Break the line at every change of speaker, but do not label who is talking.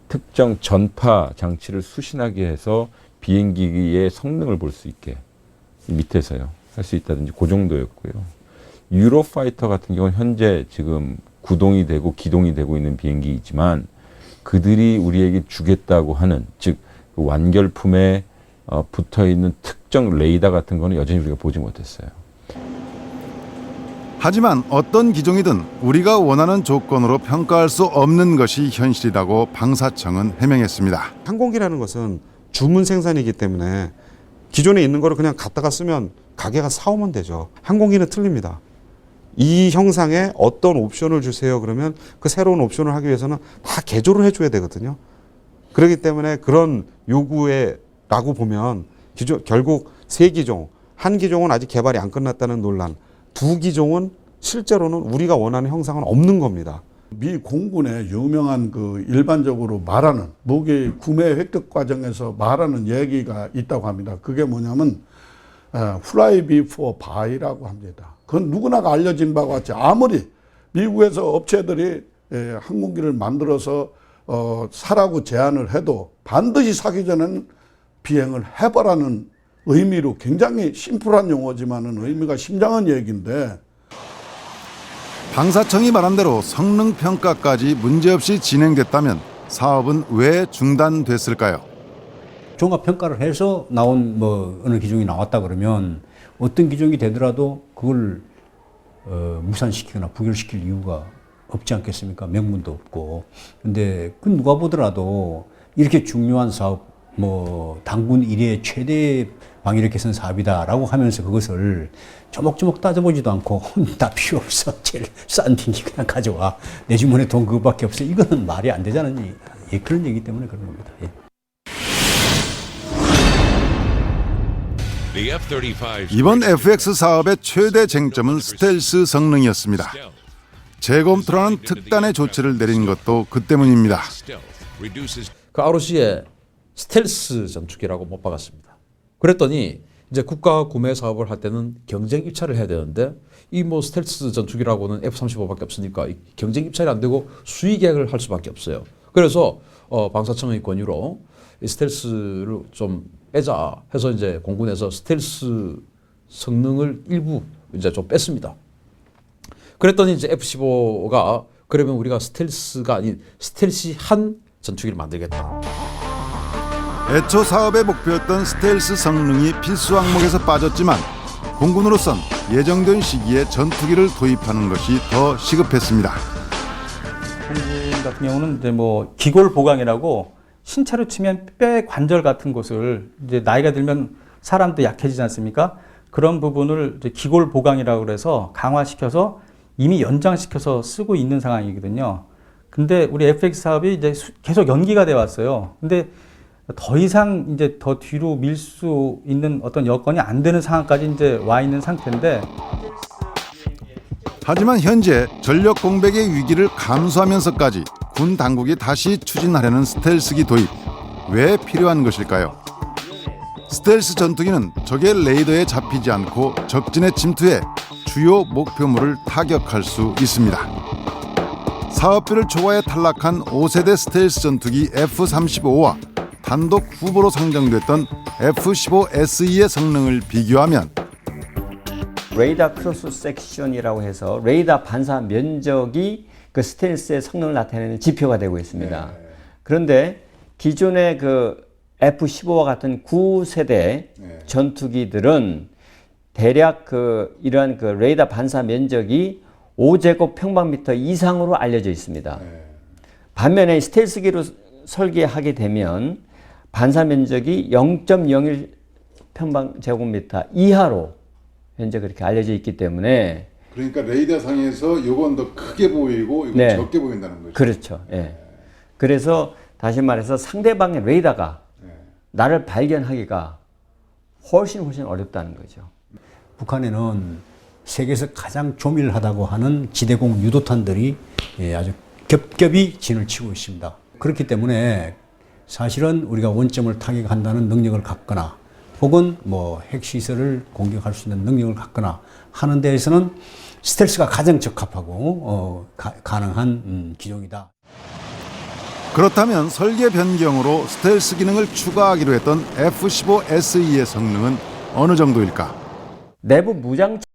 특정 전파 장치를 수신하게 해서 비행기의 성능을 볼 수 있게 밑에서요 할 수 있다든지 그 정도였고요. 유로파이터 같은 경우는 현재 지금 구동이 되고 기동이 되고 있는 비행기이지만 그들이 우리에게 주겠다고 하는 즉 그 완결품에 붙어 있는 특정 레이더 같은 거는 여전히 우리가 보지 못했어요.
하지만 어떤 기종이든 우리가 원하는 조건으로 평가할 수 없는 것이 현실이라고 방사청은 해명했습니다.
항공기라는 것은 주문 생산이기 때문에 기존에 있는 거를 그냥 갖다가 쓰면 가게가 사오면 되죠. 항공기는 틀립니다. 이 형상에 어떤 옵션을 주세요 그러면 그 새로운 옵션을 하기 위해서는 다 개조를 해줘야 되거든요. 그렇기 때문에 그런 요구에 라고 보면 결국 세 기종, 한 기종은 아직 개발이 안 끝났다는 논란, 두 기종은 실제로는 우리가 원하는 형상은 없는 겁니다.
미 공군의 유명한 그 일반적으로 말하는 무기 구매 획득 과정에서 말하는 얘기가 있다고 합니다. 그게 뭐냐면 fly before buy라고 합니다. 그건 누구나가 알려진 바와 같이 아무리 미국에서 업체들이 항공기를 만들어서 사라고 제안을 해도 반드시 사기 전에는 비행을 해보라는 의미로 굉장히 심플한 용어지만은 의미가 심장한 얘기인데
방사청이 말한 대로 성능 평가까지 문제없이 진행됐다면 사업은 왜 중단됐을까요?
종합 평가를 해서 나온 어느 기종이 나왔다 그러면 어떤 기종이 되더라도 그걸 무산시키거나 부결시킬 이유가 없지 않겠습니까? 명분도 없고. 근데 그 누가 보더라도 이렇게 중요한 사업, 당군 이래 최대 방위력 개선 사업이다라고 하면서 그것을 조목조목 따져보지도 않고 다 필요 없어. 제일 싼 비행기 그냥 가져와. 내 주머니에 돈 그거밖에 없어. 이거는 말이 안 되잖아요. 그런 얘기 때문에 그런 겁니다.
이번 FX 사업의 최대 쟁점은 스텔스 성능이었습니다. 재검토라는 특단의 조치를 내린 것도 그 때문입니다.
그 ROC에 스텔스 전투기라고 못 박았습니다. 그랬더니 이제 국가 구매 사업을 할 때는 경쟁 입찰을 해야 되는데 이 스텔스 전투기라고는 F-35밖에 없으니까 경쟁 입찰이 안 되고 수의 계약을 할 수밖에 없어요. 그래서 방사청의 권유로 이 스텔스를 좀 빼자 해서 이제 공군에서 스텔스 성능을 일부 이제 좀 뺐습니다. 그랬더니 이제 F-15가 그러면 우리가 스텔스가 아닌 스텔시한 전투기를 만들겠다.
애초 사업의 목표였던 스텔스 성능이 필수 항목에서 빠졌지만 공군으로선 예정된 시기에 전투기를 도입하는 것이 더 시급했습니다.
공군 같은 경우는 이제 기골 보강이라고 신체로 치면 뼈의 관절 같은 곳을 이제 나이가 들면 사람도 약해지지 않습니까? 그런 부분을 이제 기골 보강이라고 그래서 강화시켜서 이미 연장시켜서 쓰고 있는 상황이거든요. 근데 우리 FX 사업이 이제 계속 연기가 돼 왔어요. 근데 더 이상 이제 더 뒤로 밀 수 있는 어떤 여건이 안 되는 상황까지 이제 와 있는 상태인데.
하지만 현재 전력 공백의 위기를 감수하면서까지 군 당국이 다시 추진하려는 스텔스기 도입, 왜 필요한 것일까요? 스텔스 전투기는 적의 레이더에 잡히지 않고 적진에 침투해 주요 목표물을 타격할 수 있습니다. 사업비를 초과해 탈락한 5세대 스텔스 전투기 F-35와 단독 후보로 상정됐던 F-15SE의 성능을 비교하면
레이더 크로스 섹션이라고 해서 레이더 반사 면적이 그 스텔스의 성능을 나타내는 지표가 되고 있습니다. 그런데 기존의 그 F-15와 같은 9세대 전투기들은 대략 이러한 그 레이더 반사 면적이 5제곱평방미터 이상으로 알려져 있습니다. 반면에 스텔스기로 설계하게 되면 반사 면적이 0.01 평방제곱미터 이하로 현재 그렇게 알려져 있기 때문에
그러니까 레이더 상에서 이건 더 크게 보이고 이건 적게 보인다는 거죠.
그렇죠. 그래서 다시 말해서 상대방의 레이더가 나를 발견하기가 훨씬 어렵다는 거죠.
북한에는 세계에서 가장 조밀하다고 하는 지대공 유도탄들이 아주 겹겹이 진을 치고 있습니다. 그렇기 때문에 사실은 우리가 원점을 타격한다는 능력을 갖거나 혹은 핵시설을 공격할 수 있는 능력을 갖거나 하는 데에서는 스텔스가 가장 적합하고 가능한 기종이다.
그렇다면 설계 변경으로 스텔스 기능을 추가하기로 했던 F-15SE의 성능은 어느 정도일까?
내부 무장